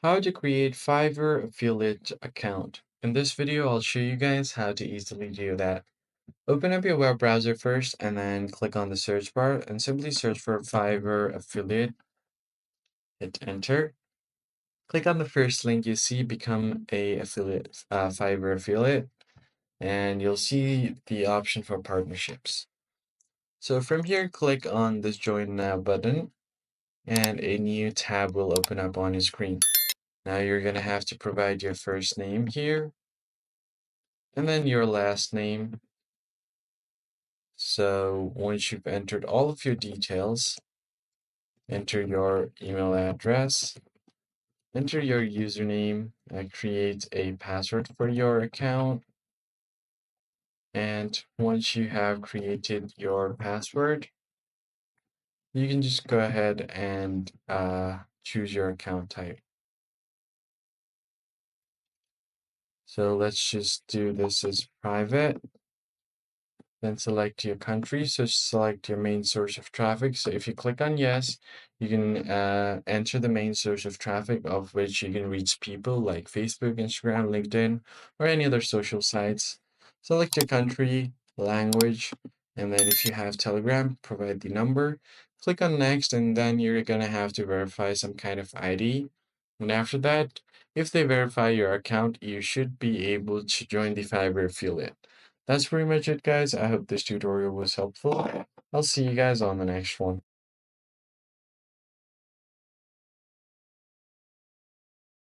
How to create Fiverr affiliate account. In this video, I'll show you guys how to easily do that. Open up your web browser first and then click on the search bar and simply search for Fiverr affiliate. Hit enter. Click on the first link you see, become a affiliate, Fiverr affiliate, and you'll see the option for partnerships. So from here, click on this join now button and a new tab will open up on your screen. Now you're going to have to provide your first name here and then your last name. So once you've entered all of your details, enter your email address, enter your username, create a password for your account. And once you have created your password, you can just go ahead and choose your account type. So let's just do this as private. Then select your country. So select your main source of traffic. So if you click on yes, you can enter the main source of traffic of which you can reach people like Facebook, Instagram, LinkedIn, or any other social sites. Select your country, language, and then if you have Telegram, provide the number. Click on next, and then you're gonna have to verify some kind of ID. And after that, if they verify your account, you should be able to join the Fiverr affiliate. That's pretty much it, guys. I hope this tutorial was helpful. I'll see you guys on the next one.